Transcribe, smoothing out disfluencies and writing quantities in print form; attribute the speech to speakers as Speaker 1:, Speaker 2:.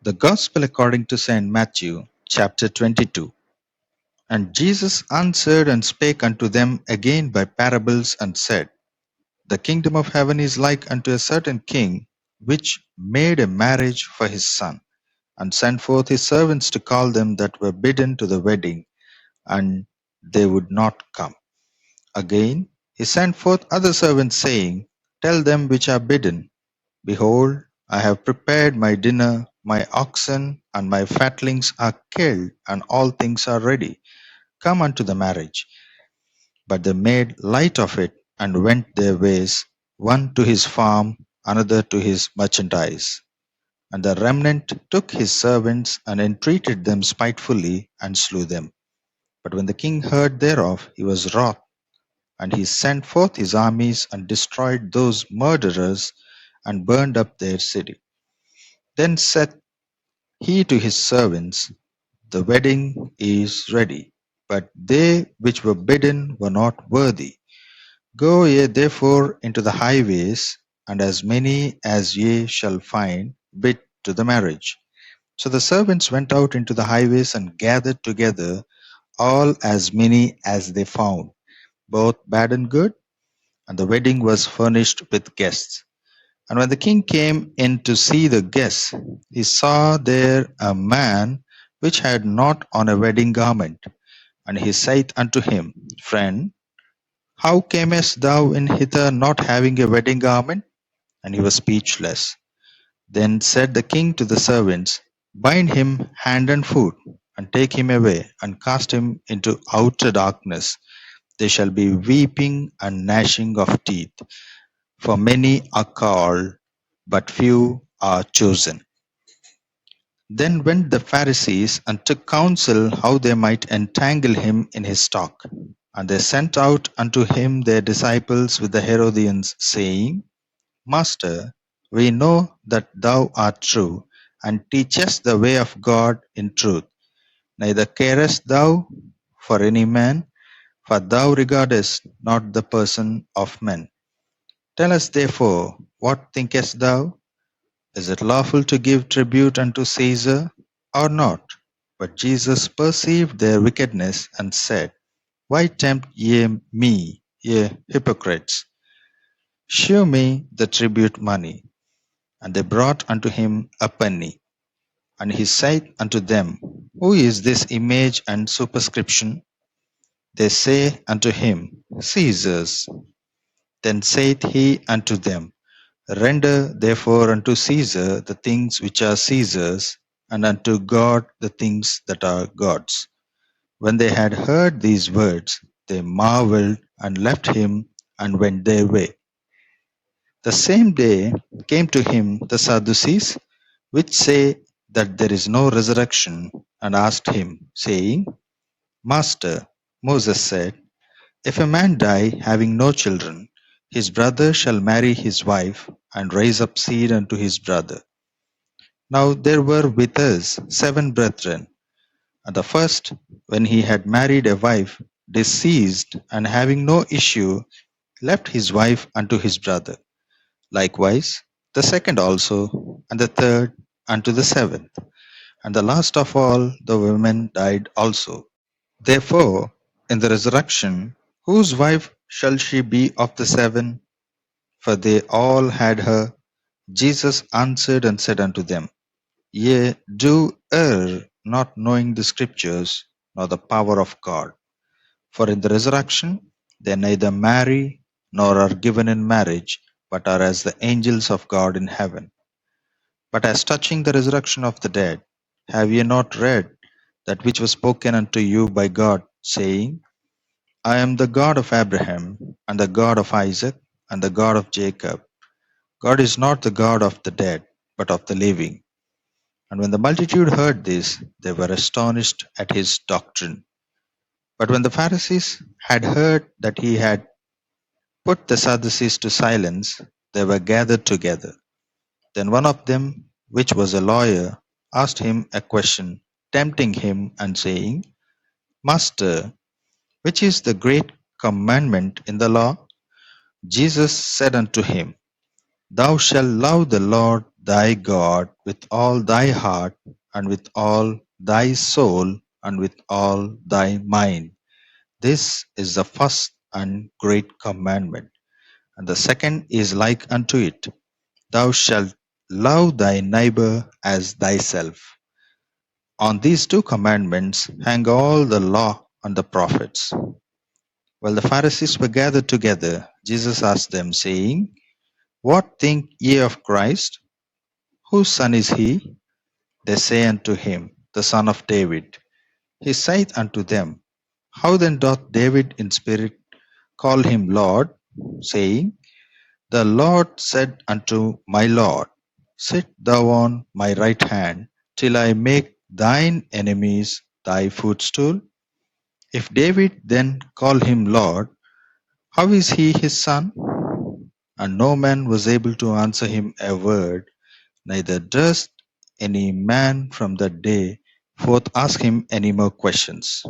Speaker 1: The Gospel according to St. Matthew, chapter 22. And Jesus answered and spake unto them again by parables, and said, The kingdom of heaven is like unto a certain king, which made a marriage for his son, and sent forth his servants to call them that were bidden to the wedding, and they would not come. Again he sent forth other servants, saying, Tell them which are bidden, Behold, I have prepared my dinner, my oxen and my fatlings are killed, and all things are ready. Come unto the marriage. But they made light of it, and went their ways, one to his farm, another to his merchandise. And the remnant took his servants, and entreated them spitefully, and slew them. But when the king heard thereof, he was wroth, and he sent forth his armies, and destroyed those murderers, and burned up their city. Then said he to his servants, The wedding is ready, but they which were bidden were not worthy. Go ye therefore into the highways, and as many as ye shall find, bid to the marriage. So the servants went out into the highways, and gathered together all as many as they found, both bad and good, and the wedding was furnished with guests. And when the king came in to see the guests, he saw there a man which had not on a wedding garment. And he saith unto him, Friend, how camest thou in hither not having a wedding garment? And he was speechless. Then said the king to the servants, Bind him hand and foot, and take him away, and cast him into outer darkness. There shall be weeping and gnashing of teeth. For many are called, but few are chosen. Then went the Pharisees, and took counsel how they might entangle him in his talk. And they sent out unto him their disciples with the Herodians, saying, Master, we know that thou art true, and teachest the way of God in truth. Neither carest thou for any man, for thou regardest not the person of men. Tell us therefore, what thinkest thou? Is it lawful to give tribute unto Caesar, or not? But Jesus perceived their wickedness, and said, Why tempt ye me, ye hypocrites? Shew me the tribute money. And they brought unto him a penny. And he said unto them, Who is this image and superscription? They say unto him, Caesar's. Then saith he unto them, Render therefore unto Caesar the things which are Caesar's, and unto God the things that are God's. When they had heard these words, they marveled, and left him, and went their way. The same day came to him the Sadducees, which say that there is no resurrection, and asked him, saying, Master, Moses said, If a man die having no children, his brother shall marry his wife, and raise up seed unto his brother. Now there were with us 7 brethren, and the first, when he had married a wife, deceased, and having no issue, left his wife unto his brother. Likewise the second also, and the third unto the 7th. And the last of all the women died also. Therefore, in the resurrection, whose wife shall she be of the 7? For they all had her. Jesus answered and said unto them, Ye do err, not knowing the Scriptures, nor the power of God. For in the resurrection they neither marry, nor are given in marriage, but are as the angels of God in heaven. But as touching the resurrection of the dead, have ye not read that which was spoken unto you by God, saying, I am the God of Abraham, and the God of Isaac, and the God of Jacob. God is not the God of the dead, but of the living. And when the multitude heard this, they were astonished at his doctrine. But when the Pharisees had heard that he had put the Sadducees to silence, they were gathered together. Then one of them, which was a lawyer, asked him a question, tempting him, and saying, Master, which is the great commandment in the law? Jesus said unto him, Thou shalt love the Lord thy God with all thy heart, and with all thy soul, and with all thy mind. This is the first and great commandment. And the second is like unto it: Thou shalt love thy neighbor as thyself. On these two commandments hang all the law and the prophets. While the Pharisees were gathered together, Jesus asked them, saying, What think ye of Christ? Whose son is he? They say unto him, The son of David. He saith unto them, How then doth David in spirit call him Lord, saying, The Lord said unto my Lord, Sit thou on my right hand, till I make thine enemies thy footstool? If David then call him Lord, how is he his son? And no man was able to answer him a word, neither durst any man from that day forth ask him any more questions.